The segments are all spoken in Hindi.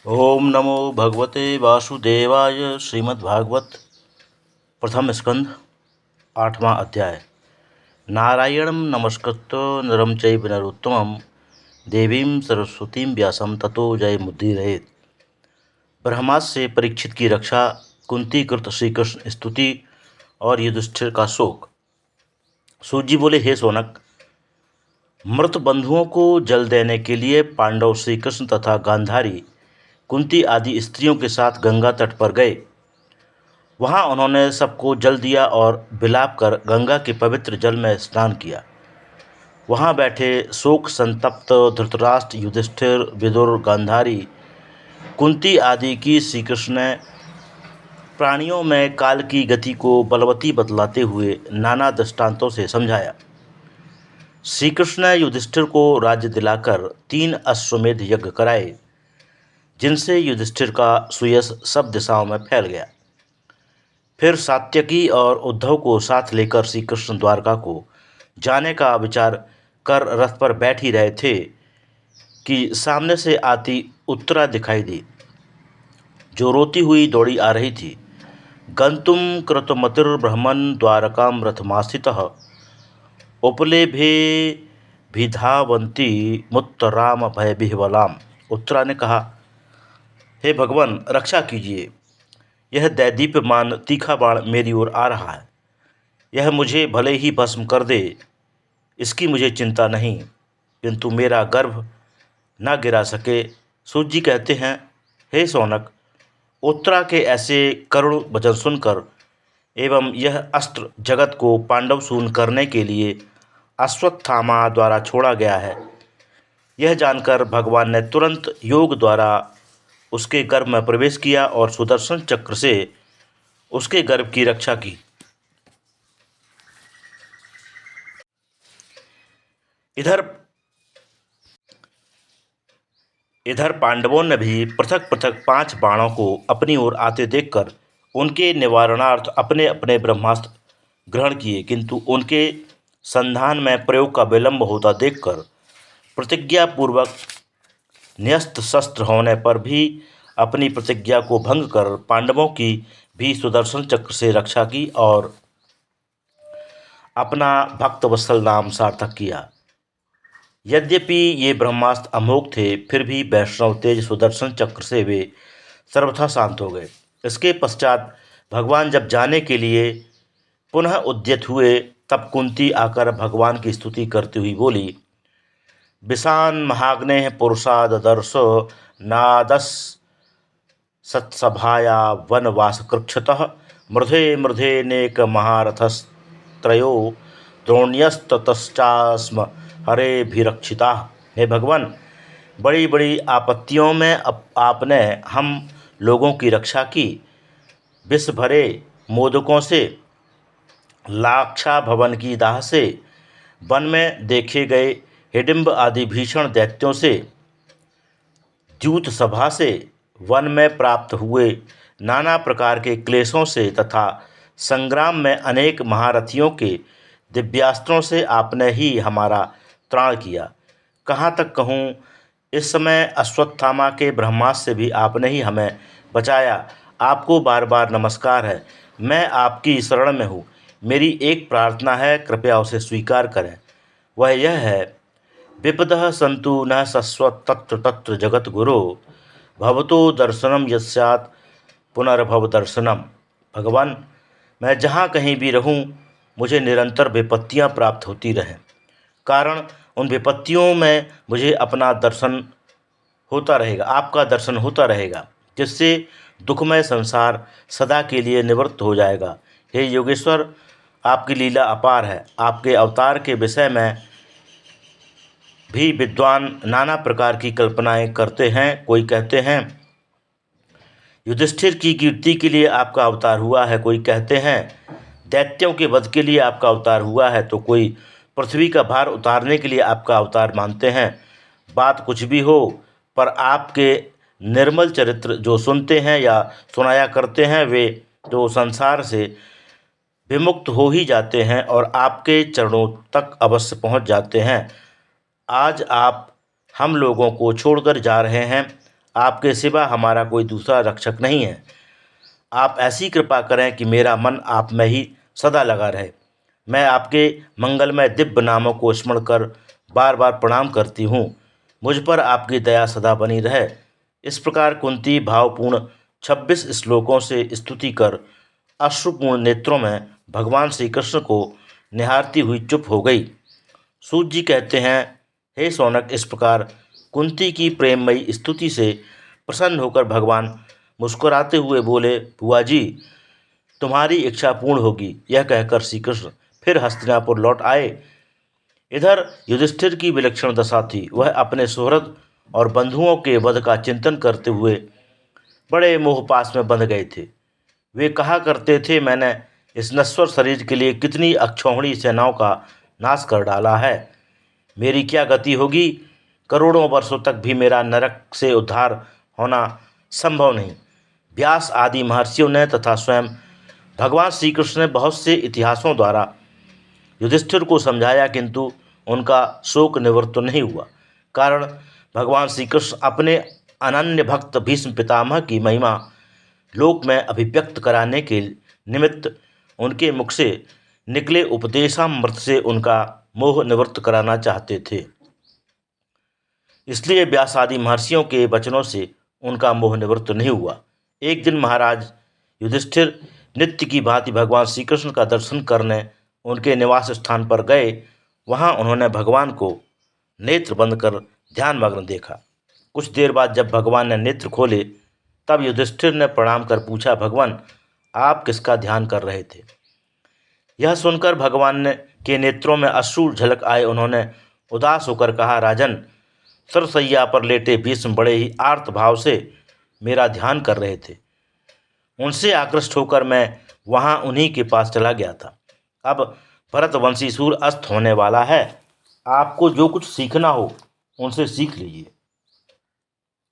ओम नमो भगवते वासुदेवाय। श्रीमद्भागवत प्रथम स्कंध आठवां अध्याय। नारायणं नमस्कृत्य नरं चैव नरोत्तमं देवीं सरस्वतीं व्यासं ततो जयमुदीरयेत्। ब्रह्मास्त्र से परीक्षित की रक्षा, कुंती कृत श्री कृष्ण स्तुति और युधिष्ठिर का शोक। सूत जी बोले, हे सोनक, मृत बंधुओं को जल देने के लिए पांडव श्री कृष्ण तथा गांधारी, कुंती आदि स्त्रियों के साथ गंगा तट पर गए। वहाँ उन्होंने सबको जल दिया और विलाप कर गंगा के पवित्र जल में स्नान किया। वहाँ बैठे शोक संतप्त धृतराष्ट्र, युधिष्ठिर, विदुर, गांधारी, कुंती आदि की श्री कृष्ण ने प्राणियों में काल की गति को बलवती बतलाते हुए नाना दृष्टांतों से समझाया। श्री कृष्ण ने युधिष्ठिर को राज्य दिलाकर 3 अश्वमेध यज्ञ कराए, जिनसे युधिष्ठिर का सुयश सब दिशाओं में फैल गया। फिर सात्यकी और उद्धव को साथ लेकर श्री कृष्ण द्वारका को जाने का विचार कर रथ पर बैठ ही रहे थे कि सामने से आती उत्तरा दिखाई दी, जो रोती हुई दौड़ी आ रही थी। गंतुम कृतमतिर्ब्रह्मन् द्वारकां रथमास्थितः उपलेभे भिधावन्ती मुत्तराम भयविह्वलाम्। उत्तरा ने कहा, हे भगवान, रक्षा कीजिए। यह दैदीप्यमान तीखा बाण मेरी ओर आ रहा है। यह मुझे भले ही भस्म कर दे, इसकी मुझे चिंता नहीं, किंतु मेरा गर्भ न गिरा सके। सूत जी कहते हैं, हे सौनक, उत्तरा के ऐसे करुण वचन सुनकर एवं यह अस्त्र जगत को पांडव शून्य करने के लिए अश्वत्थामा द्वारा छोड़ा गया है, यह जानकर भगवान ने तुरंत योग द्वारा उसके गर्भ में प्रवेश किया और सुदर्शन चक्र से उसके गर्भ की रक्षा की। इधर इधर पांडवों ने भी पृथक पृथक 5 बाणों को अपनी ओर आते देखकर उनके निवारणार्थ अपने अपने ब्रह्मास्त्र ग्रहण किए, किंतु उनके संधान में प्रयोग का विलंब होता देखकर प्रतिज्ञापूर्वक न्यस्त शस्त्र होने पर भी अपनी प्रतिज्ञा को भंग कर पांडवों की भी सुदर्शन चक्र से रक्षा की और अपना भक्तवत्सल नाम सार्थक किया। यद्यपि ये ब्रह्मास्त्र अमोघ थे, फिर भी वैष्णव तेज सुदर्शन चक्र से वे सर्वथा शांत हो गए। इसके पश्चात भगवान जब जाने के लिए पुनः उद्यत हुए, तब कुंती आकर भगवान की स्तुति करती हुई बोली, विशान महाग्नेः पुरुषा ददर्श नादस सत्सभाया वनवासकृक्षतः मृधे मृधे नेक महारथस्त्रयो द्रोण्यस्ततश्चास्म हरेभिरक्षिता। हे भगवान, बड़ी बड़ी आपत्तियों में आपने हम लोगों की रक्षा की। विष भरे मोदकों से, लाक्षा भवन की दाह से, वन में देखे गए हिडिंब आदि भीषण दैत्यों से, द्यूत सभा से, वन में प्राप्त हुए नाना प्रकार के क्लेशों से तथा संग्राम में अनेक महारथियों के दिव्यास्त्रों से आपने ही हमारा त्राण किया। कहाँ तक कहूँ, इस समय अश्वत्थामा के ब्रह्मास्त्र से भी आपने ही हमें बचाया। आपको बार बार नमस्कार है। मैं आपकी शरण में हूँ। मेरी एक प्रार्थना है, कृपया उसे स्वीकार करें। वह यह है, विपदः सन्तु न शश्वत् तत्र तत्र जगत गुरो भवतो दर्शनम यस्यात् पुनर्भव दर्शनम। भगवान, मैं जहाँ कहीं भी रहूँ, मुझे निरंतर विपत्तियाँ प्राप्त होती रहें, कारण उन विपत्तियों में मुझे अपना दर्शन होता रहेगा, आपका दर्शन होता रहेगा, जिससे दुखमय संसार सदा के लिए निवृत्त हो जाएगा। हे योगेश्वर, आपकी लीला अपार है। आपके अवतार के विषय में भी विद्वान नाना प्रकार की कल्पनाएं करते हैं। कोई कहते हैं युधिष्ठिर की कीर्ति के लिए आपका अवतार हुआ है, कोई कहते हैं दैत्यों के वध के लिए आपका अवतार हुआ है, तो कोई पृथ्वी का भार उतारने के लिए आपका अवतार मानते हैं। बात कुछ भी हो, पर आपके निर्मल चरित्र जो सुनते हैं या सुनाया करते हैं, वे तो संसार से विमुक्त हो ही जाते हैं और आपके चरणों तक अवश्य पहुंच जाते हैं। आज आप हम लोगों को छोड़कर जा रहे हैं। आपके सिवा हमारा कोई दूसरा रक्षक नहीं है। आप ऐसी कृपा करें कि मेरा मन आप में ही सदा लगा रहे। मैं आपके मंगलमय दिव्य नामों को स्मरण कर बार बार प्रणाम करती हूँ। मुझ पर आपकी दया सदा बनी रहे। इस प्रकार कुंती भावपूर्ण 26 श्लोकों से स्तुति कर अश्रुपूर्ण नेत्रों में भगवान श्री कृष्ण को निहारती हुई चुप हो गई। सूत जी कहते हैं, हे सौनक, इस प्रकार कुंती की प्रेममयी स्तुति से प्रसन्न होकर भगवान मुस्कुराते हुए बोले, बुआ जी, तुम्हारी इच्छा पूर्ण होगी। यह कहकर श्री कृष्ण फिर हस्तिनापुर लौट आए। इधर युधिष्ठिर की विलक्षण दशा थी। वह अपने सुहृद और बंधुओं के वध का चिंतन करते हुए बड़े मोहपास में बंध गए थे। वे कहा करते थे, मैंने इस नश्वर शरीर के लिए कितनी अक्षौहिणी सेनाओं का नाश कर डाला है। मेरी क्या गति होगी। करोड़ों वर्षों तक भी मेरा नरक से उद्धार होना संभव नहीं। व्यास आदि महर्षियों ने तथा स्वयं भगवान श्री कृष्ण ने बहुत से इतिहासों द्वारा युधिष्ठिर को समझाया, किंतु उनका शोक निवृत्त नहीं हुआ। कारण भगवान श्री कृष्ण अपने अनन्य भक्त भीष्म पितामह की महिमा लोक में अभिव्यक्त कराने के निमित्त उनके मुख से निकले उपदेशामृत से उनका मोह निवृत्त कराना चाहते थे। इसलिए व्यास आदि महर्षियों के वचनों से उनका मोह निवृत्त नहीं हुआ। एक दिन महाराज युधिष्ठिर नित्य की भांति भगवान श्री कृष्ण का दर्शन करने उनके निवास स्थान पर गए। वहां उन्होंने भगवान को नेत्र बंद कर ध्यानमग्न देखा। कुछ देर बाद जब भगवान ने नेत्र खोले, तब युधिष्ठिर ने प्रणाम कर पूछा, भगवान, आप किसका ध्यान कर रहे थे। यह सुनकर भगवान ने के नेत्रों में अश्रु झलक आए। उन्होंने उदास होकर कहा, राजन, सरसैया पर लेटे भीष्म बड़े ही आर्त भाव से मेरा ध्यान कर रहे थे। उनसे आकृष्ट होकर मैं वहां उन्हीं के पास चला गया था। अब भरतवंशी सूर अस्त होने वाला है। आपको जो कुछ सीखना हो उनसे सीख लीजिए।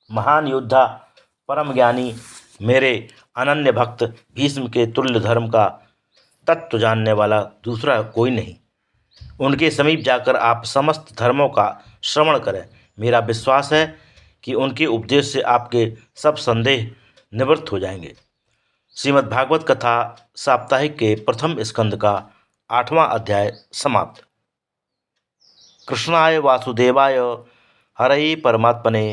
महान योद्धा, परम ज्ञानी, मेरे अनन्य भक्त भीष्म के तुल्य धर्म का तत्व जानने वाला दूसरा कोई नहीं। उनके समीप जाकर आप समस्त धर्मों का श्रवण करें। मेरा विश्वास है कि उनके उपदेश से आपके सब संदेह निवृत्त हो जाएंगे। श्रीमद् भागवत कथा साप्ताहिक के प्रथम स्कंद का 8वां अध्याय समाप्त। कृष्णाय वासुदेवाय हरये परमात्मने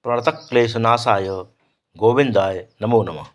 प्रणतक्लेशनाशाय गोविंदाय नमो नमः।